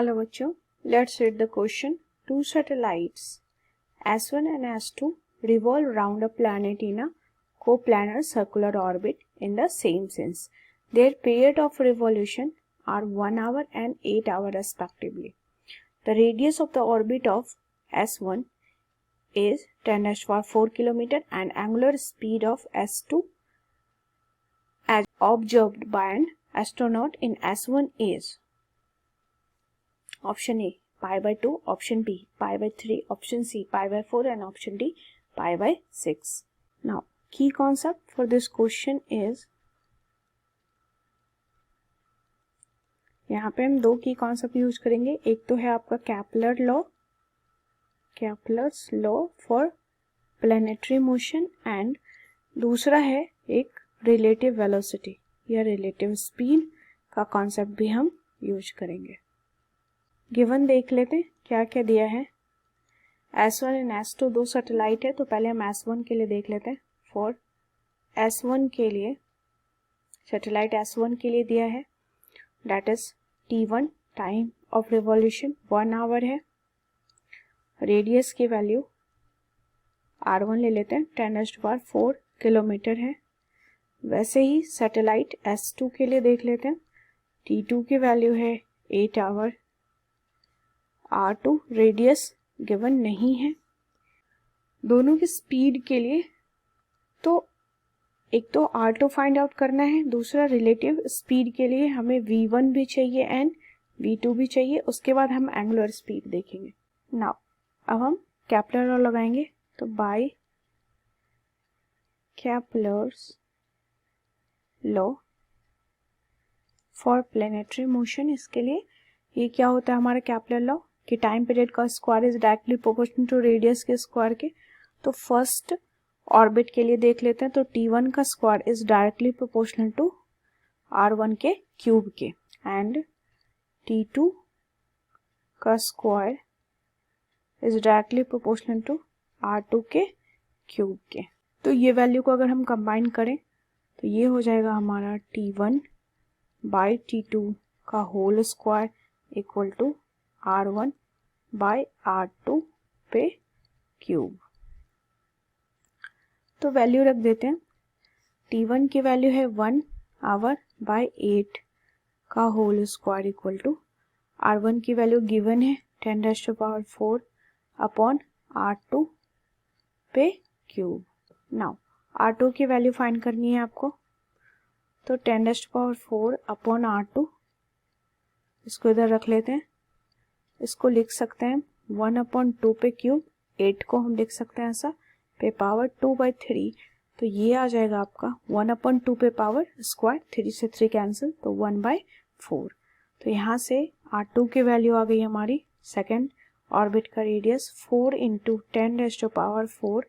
Hello बच्चों, let's read the question. Two satellites S1 and S2 revolve round a planet in a coplanar circular orbit in the same sense. Their period of revolution are 1 hour and 8 hours respectively. The radius of the orbit of S1 is 10⁴ km and angular speed of S2 as observed by an astronaut in S1 is option A pi by 2, option B pi by 3, option C pi by 4 and option D pi by 6. Now key concept for this question is, यहाँ पे हम दो की concept use करेंगे. एक तो है आपका Kepler's law for planetary motion and दूसरा है एक रिलेटिव वेलोसिटी या रिलेटिव स्पीड का कॉन्सेप्ट भी हम यूज करेंगे. गिवन देख लेते हैं क्या क्या दिया है. S1 एंड S2 दो सैटेलाइट है, तो पहले हम S1 के लिए देख लेते हैं. फॉर S1 के लिए सैटेलाइट S1 के लिए दिया है that is T1 time of revolution 1 hour है. रेडियस की वैल्यू R1 ले लेते हैं 10⁴ किलोमीटर है. वैसे ही सैटेलाइट S2 के लिए देख लेते हैं. T2 की वैल्यू है 8 आवर. R2 रेडियस गिवन नहीं है. दोनों की स्पीड के लिए तो एक तो R2 फाइंड आउट करना है, दूसरा रिलेटिव स्पीड के लिए हमें V1 भी चाहिए एंड V2 भी चाहिए. उसके बाद हम एंगुलर स्पीड देखेंगे. नाउ अब हम कैपलर लॉ लगाएंगे. तो by Kepler's law for planetary motion, इसके लिए ये क्या होता है हमारा कैपलर लॉ कि टाइम पीरियड का square is directly proportional to radius के स्क्वायर के. तो फर्स्ट ऑर्बिट के लिए देख लेते हैं. तो T1 का square is directly proportional to R1 के क्यूब के एंड T2 का square is directly proportional to R2 के क्यूब के. तो ये वैल्यू को अगर हम कंबाइन करें तो ये हो जाएगा हमारा T1 बाई T2 का whole square equal to R1 by R2 पे क्यूब. तो वैल्यू रख देते हैं. T1 की वैल्यू है 1 आवर बाय 8 का whole square equal to R1 की वैल्यू गिवन है 10⁴ अपॉन R2 पे क्यूब. नाउ R2 की वैल्यू फाइंड करनी है आपको. तो 10⁴ अपॉन R2 इसको इधर रख लेते हैं. इसको लिख सकते हैं 1/2 पे क्यूब. 8 को हम लिख सकते हैं ऐसा पे पावर 2/3. तो ये आ जाएगा आपका 1/2 पे पावर स्क्वायर. 3 से 3 कैंसिल तो 1/4. तो यहाँ से R2 की वैल्यू आ गई हमारी. सेकेंड ऑर्बिट का रेडियस 4 × 10⁴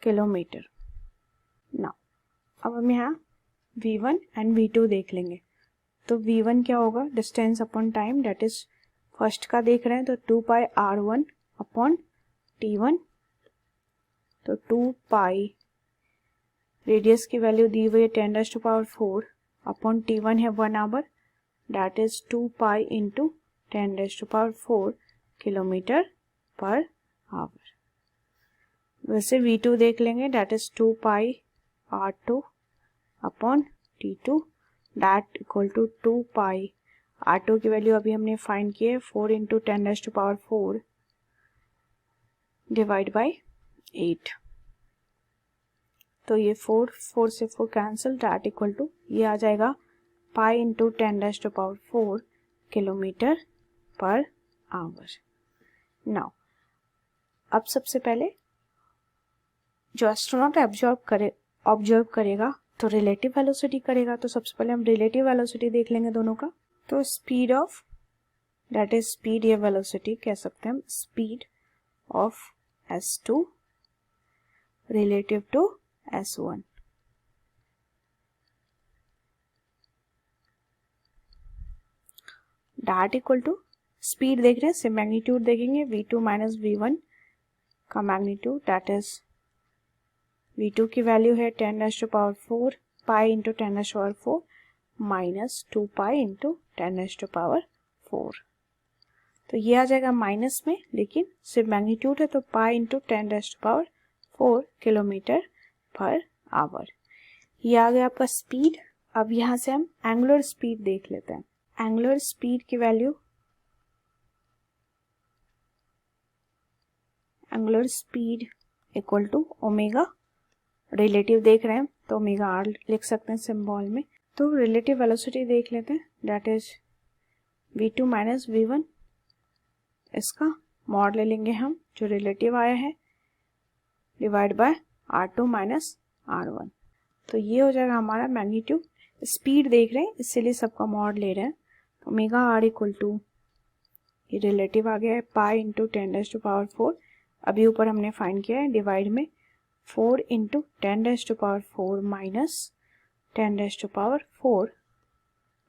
किलोमीटर. नाउ अब हम यहाँ V1 एंड V2 देख लेंगे. तो V1 क्या होगा distance upon time that is first का देख रहे हैं तो 2 पाई R1 अपॉन T1. तो 2 पाई रेडियस की वैल्यू दी हुई है 10⁴ अपॉन T1 है 1 hour that is 2 pi × 10⁴ kilometre per hour. वैसे V2 देख लेंगे that is 2 pi R2 upon T2 that equal to 2 pi R2 की वैल्यू अभी हमने फाइंड की है 4 × 10⁴ डिवाइड बाई 8. तो ये 4 से 4 कैंसिल दैट इक्वल टू ये आ जाएगा पाई × 10⁴ किलोमीटर पर आवर. नाउ अब सबसे पहले जो एस्ट्रोनॉट ऑब्जर्व करेगा तो रिलेटिव वेलोसिटी करेगा. तो सबसे पहले हम रिलेटिव वेलोसिटी देख लेंगे दोनों का. तो speed of that is speed या वेलोसिटी कह सकते हैं हम. Speed of S2 relative to S1. That equal to speed देख रहे हैं से मैग्नीट्यूड देखेंगे V2 माइनस V1 का मैग्नीट्यूड दैट इज V2 की वैल्यू है 10⁴ पाई × 10⁴ माइनस 2 पाई × 10⁴. तो ये आ जाएगा माइनस में, लेकिन सिर्फ मैग्नीट्यूड है तो पाई इंटू 10⁴ किलोमीटर पर आवर। ये आ गया आपका स्पीड। अब यहाँ से हम एंगुलर स्पीड देख लेते हैं। एंगुलर स्पीड की value, angular speed equal to omega, relative देख रहे हैं तो ओमेगा आर लिख सकते हैं सिंबल में। तो रिलेटिव वेलोसिटी देख लेते हैं, that is v2 minus v1। इसका मॉड ले लेंगे हम, जो रिलेटिव आया है, divide by r2 minus r1। तो ये हो जाएगा हमारा मैग्नीट्यूड। स्पीड देख रहे हैं इसीलिए सबका मॉड ले रहे हैं। तो ओमेगा आर इक्वल टू, ये रिलेटिव आ गया है, पाई इंटू 10⁴। अभी ऊपर हमने फाइंड किया है, डिवाइड में 4 into 10⁴ minus 10⁴,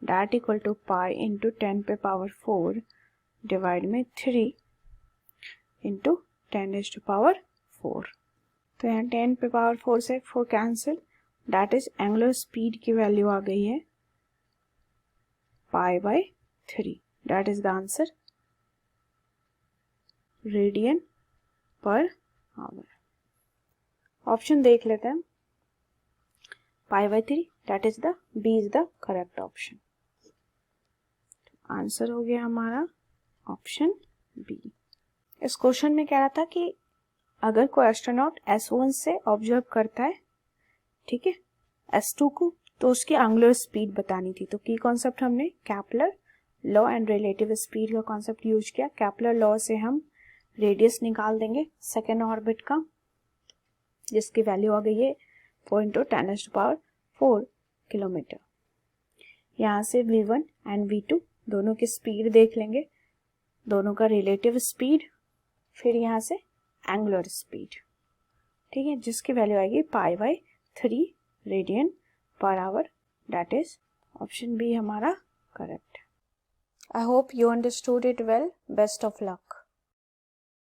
that equal to pi into 10⁴ divide में 3 इंटू 10⁴। तो यहाँ 10⁴ से 4 cancel, that is angular speed की वैल्यू आ गई है π/3, that is the answer, radian पर आवर। ऑप्शन देख लेते हैं, π/3, that is the B is the correct option. Answer हो गया हमारा ऑप्शन बी। इस क्वेश्चन में कह रहा था कि अगर कोई एस्ट्रोनॉट S1 से ऑब्जर्व करता है, ठीक है, S2 को, तो उसकी एंगुलर स्पीड बतानी थी। तो की कॉन्सेप्ट हमने Kepler law and relative speed का कॉन्सेप्ट यूज किया। केपलर लॉ से हम रेडियस निकाल देंगे सेकेंड ऑर्बिट का, जिसकी वैल्यू आ गई है 4 इंटू 10⁴ किलोमीटर। यहाँ से v1 एंड v2 दोनों की स्पीड देख लेंगे, दोनों का रिलेटिव स्पीड, फिर यहाँ से एंगुलर स्पीड, ठीक है, जिसकी वैल्यू आएगी π/3 रेडियन पर hour, that is option B हमारा correct. I hope you understood it well. Best of luck.